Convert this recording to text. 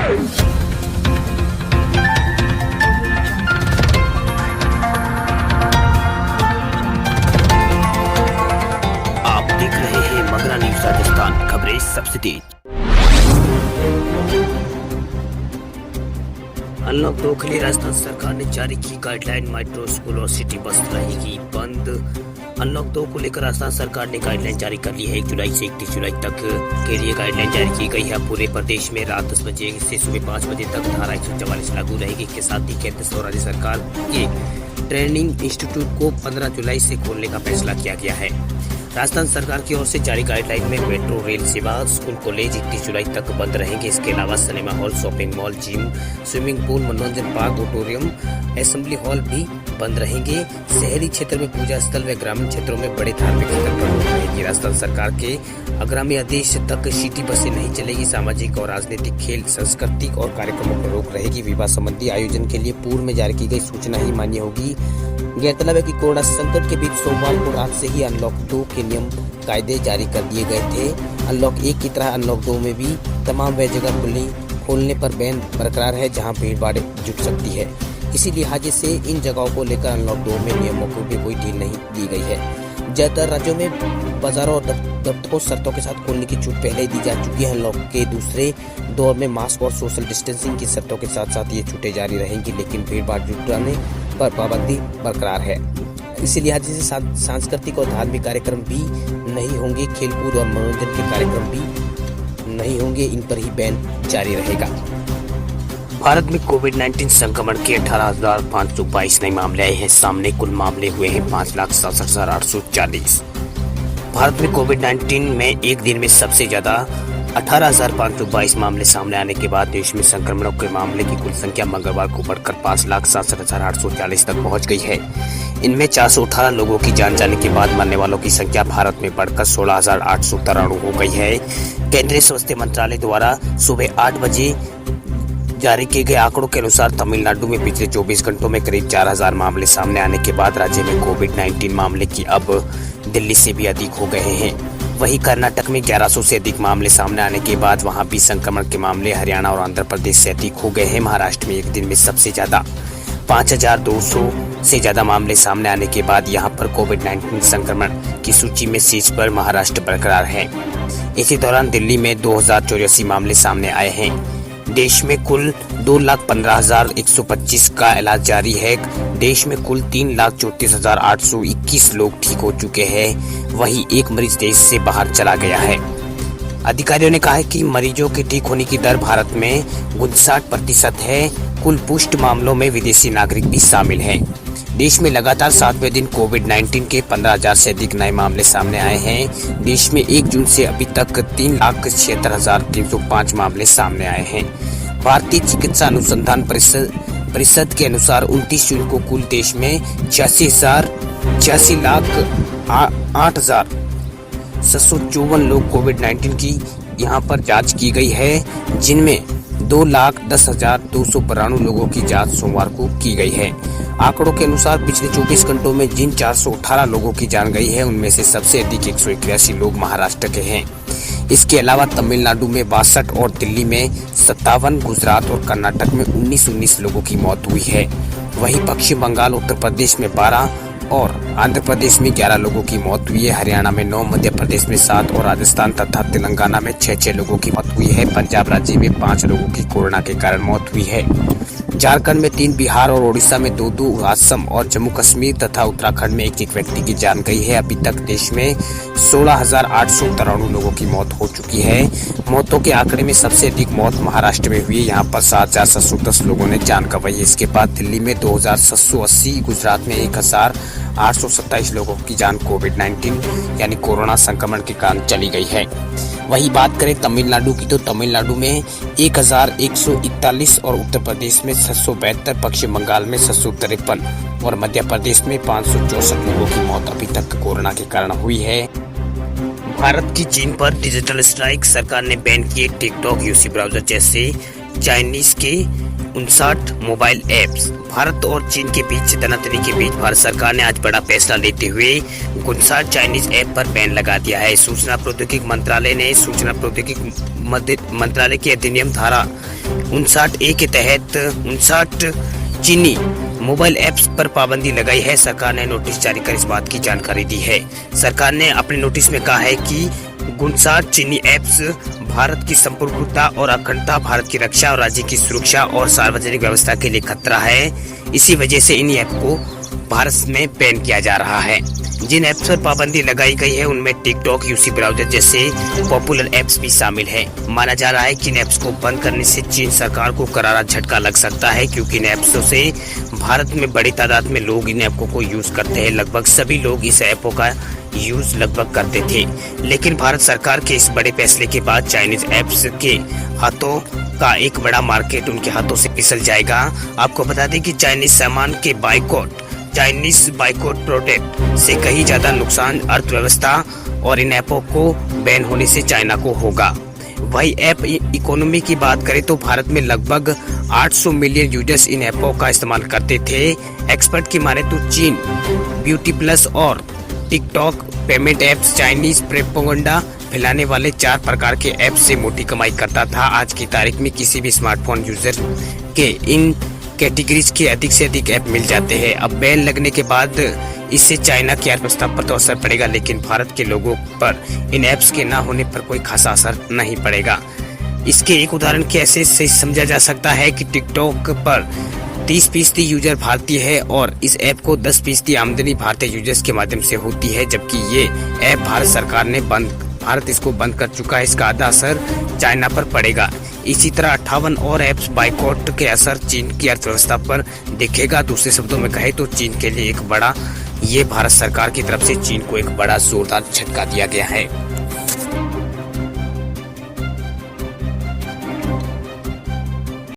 आप देख रहे हैं मगरा न्यूज राजस्थान, खबरें सबसे तेज। अनलॉक 2 के लिए राजस्थान सरकार ने जारी की गाइडलाइन, मेट्रो, स्कूल और सिटी बस रहेगी बंद। अनलॉक 2 को लेकर राजस्थान सरकार ने गाइडलाइन जारी कर ली है। 1 जुलाई से 31 जुलाई तक के लिए गाइडलाइन जारी की गई है। पूरे प्रदेश में रात 10 बजे से सुबह 5 बजे तक धारा 144 लागू रहेगी। इसके साथ ही केंद्र और राज्य सरकार के ट्रेनिंग इंस्टीट्यूट को 15 जुलाई से खोलने का फैसला किया गया है। राजस्थान सरकार की ओर से जारी गाइडलाइन में मेट्रो, रेल सेवा, स्कूल, कॉलेज 31 जुलाई तक बंद रहेंगे। इसके अलावा cinema hall, shopping mall, gym, swimming pool, मनोरंजन पार्क, ऑडिटोरियम, असेंबली हॉल भी बंद रहेंगे। शहरी क्षेत्र में पूजा स्थल व ग्रामीण क्षेत्रों में बड़े धार्मिक स्थल पर रोक रहेगी। राजस्थान सरकार के आगामी आदेश तक सिटी बसें नहीं चलेगी। सामाजिक और राजनीतिक, खेल, सांस्कृतिक और कार्यक्रमों पर रोक रहेगी। विवाह संबंधी आयोजन के लिए पूर्व में जारी की गई सूचना ही मान्य होगी। गौरतलब है कि कोरोना संकट के बीच सोमवार को रात से ही अनलॉक 2 के नियम कायदे जारी कर दिए गए थे। अनलॉक 1 की तरह अनलॉक 2 में भी तमाम वह जगह खोलने पर बैन बरकरार है जहां भीड़ भाड़ जुट सकती है। इसी लिहाजे से इन जगहों को लेकर अनलॉक 2 में नियमों को भी कोई ढील नहीं दी गई है। ज्यादातर राज्यों में बाजारों और दफ्तरों शर्तों के साथ खोलने की छूट पहले ही दी जा चुकी है। अनलॉक के दूसरे दौर में मास्क और सोशल डिस्टेंसिंग की शर्तों के साथ साथ ये छूटें जारी रहेंगी, लेकिन भीड़ भाड़ जुटाने पर पाबंदी बरकरार है। इसी लिहाजे से सांस्कृतिक और धार्मिक कार्यक्रम भी नहीं होंगे। खेलकूद और मनोरंजन के कार्यक्रम भी नहीं होंगे। इन पर ही बैन जारी रहेगा। भारत में कोविड-19 संक्रमण के 18,522 नए मामले आए हैं सामने। कुल मामले हुए हैं 5,67,840। भारत में कोविड-19 में एक दिन में सबसे ज्यादा 18,522 मामले सामने आने के बाद देश में संक्रमणों के मामले की कुल संख्या मंगलवार को बढ़कर 5,67,840 तक पहुंच गई है। इनमें 418 लोगों की जान जाने के बाद मरने वालों की संख्या भारत में बढ़कर 16,893 हो गई है। केंद्रीय स्वास्थ्य मंत्रालय द्वारा सुबह 8 बजे जारी किए गए आंकड़ों के अनुसार तमिलनाडु में पिछले 24 घंटों में करीब 4,000 मामले सामने आने के बाद राज्य में कोविड-19 मामले की अब दिल्ली से भी अधिक हो गए हैं। वहीं कर्नाटक में 1100 से अधिक मामले सामने आने के बाद वहां भी संक्रमण के मामले हरियाणा और आंध्र प्रदेश से अधिक हो गए हैं। महाराष्ट्र में एक दिन में सबसे ज्यादा 5,200 से ज्यादा मामले सामने आने के बाद यहां पर कोविड-19 संक्रमण की सूची में शीर्ष पर महाराष्ट्र बरकरार है। इसी दौरान दिल्ली में 2,084 मामले सामने आए हैं। देश में कुल 2,15,125 का इलाज जारी है। देश में कुल 3,34,821 लोग ठीक हो चुके हैं। वहीं एक मरीज देश से बाहर चला गया है। अधिकारियों ने कहा है कि मरीजों के ठीक होने की दर भारत में 59% है। कुल पुष्ट मामलों में विदेशी नागरिक भी शामिल हैं। देश में लगातार 7वें दिन कोविड-19 के 15,000 से अधिक नए मामले सामने आए हैं। देश में 1 जून से अभी तक 3,76,305 मामले सामने आए हैं। भारतीय चिकित्सा अनुसंधान परिषद के अनुसार 29 जून को कुल देश में 86,08,754 लोग कोविड-19 की यहां पर जांच की गई है, जिनमें 2,10,292 लोगों की जांच सोमवार को की गई है। आंकड़ों के अनुसार पिछले 24 घंटों में जिन 418 लोगों की जान गई है उनमें से सबसे अधिक 181 लोग महाराष्ट्र के हैं। इसके अलावा तमिलनाडु में 62 और दिल्ली में 57, गुजरात और कर्नाटक में 19 लोगों की मौत हुई है। वहीं पश्चिम बंगाल, उत्तर प्रदेश में 12 और आंध्र प्रदेश में 11 लोगों की मौत हुई है। हरियाणा में 9, मध्य प्रदेश में 7 और राजस्थान तथा तेलंगाना में 6 लोगों की मौत हुई है। पंजाब राज्य में 5 लोगों की कोरोना के कारण मौत हुई है। झारखंड में 3, बिहार और ओडिशा में 2, असम और जम्मू कश्मीर तथा उत्तराखंड में 1 व्यक्ति की जान गई है। अभी तक देश में 16,893 लोगों की मौत हो चुकी है। मौतों के आंकड़े में सबसे अधिक मौत महाराष्ट्र में हुई है। यहाँ पर 7,710 लोगों ने जान गंवाई। इसके बाद दिल्ली में 2,780, गुजरात में 1,827 लोगों की जान कोविड-19 यानी कोरोना संक्रमण के कारण चली गई है। वही बात करें तमिलनाडु की तो तमिलनाडु में 1,141 और उत्तर प्रदेश में 672, पश्चिम बंगाल में 653 और मध्य प्रदेश में 564 लोगों की मौत अभी तक कोरोना के कारण हुई है। भारत की चीन पर डिजिटल स्ट्राइक, सरकार ने बैन किए टिकटॉक, यूसी ब्राउजर जैसे चाइनीज के 59 मोबाइल ऐप्स। भारत और चीन के बीच तनातनी के बीच भारत सरकार ने आज बड़ा फैसला लेते हुए 59 चाइनीज ऐप पर बैन लगा दिया है। सूचना प्रौद्योगिकी मंत्रालय ने सूचना प्रौद्योगिकी मंत्रालय के अधिनियम धारा 59A के तहत 59 चीनी मोबाइल ऐप्स पर पाबंदी लगाई है। सरकार ने नोटिस जारी कर इस बात की जानकारी दी है। सरकार ने अपने नोटिस में कहा है कि 59 चीनी ऐप्स भारत की संप्रभुता और अखंडता, भारत की रक्षा और राज्य की सुरक्षा और सार्वजनिक व्यवस्था के लिए खतरा है। इसी वजह से इन ऐप को भारत में बैन किया जा रहा है। जिन ऐप्स पर पाबंदी लगाई गई है उनमें टिकटॉक, यूसी ब्राउजर जैसे पॉपुलर ऐप्स भी शामिल है। माना जा रहा है कि इन ऐप्स को बंद करने से चीन सरकार को करारा झटका लग सकता है, क्योंकि इन ऐप्सों से भारत में बड़ी तादाद में लोग इन ऐपों को यूज करते हैं। लगभग सभी लोग इस ऐपों का यूज लगभग करते थे, लेकिन भारत सरकार के इस बड़े फैसले के बाद चाइनीज ऐप्स के हाथों का एक बड़ा मार्केट उनके हाथों से फिसल जाएगा। आपको बता दें कि चाइनीज सामान के चाइनीज बाइकॉट प्रोडक्ट से कहीं ज्यादा नुकसान अर्थव्यवस्था और इन ऐपों को बैन होने से चाइना को होगा। वही ऐप इकोनॉमी की बात करें तो भारत में लगभग 800 मिलियन यूजर्स इन ऐपों का इस्तेमाल करते थे। एक्सपर्ट की माने तो चीन ब्यूटी प्लस और TikTok payment apps Chinese propaganda फैलाने वाले 4 प्रकार के ऐप से मोटी कमाई करता था। आज की तारीख में किसी भी स्मार्टफोन यूजर के इन कैटेगरीज के अधिक से अधिक ऐप मिल जाते हैं। अब बैन लगने के बाद इससे चाइना की अर्थव्यवस्था पर तो असर पड़ेगा, लेकिन भारत के लोगों पर इन ऐप्स के ना होने पर कोई खासा असर नहीं पड़ेगा। इसके एक उदाहरण कैसे से समझा जा सकता है कि टिकटॉक पर 30% यूजर भारतीय है और इस ऐप को 10% आमदनी भारतीय यूजर्स के माध्यम से होती है, जबकि ये ऐप भारत इसको बंद कर चुका है। इसका आधा असर चाइना पर पड़ेगा। इसी तरह 58 और ऐप्स बाइकॉट के असर चीन की अर्थव्यवस्था पर दिखेगा। दूसरे शब्दों में कहे तो चीन के लिए भारत सरकार की तरफ से चीन को एक बड़ा जोरदार झटका दिया गया है।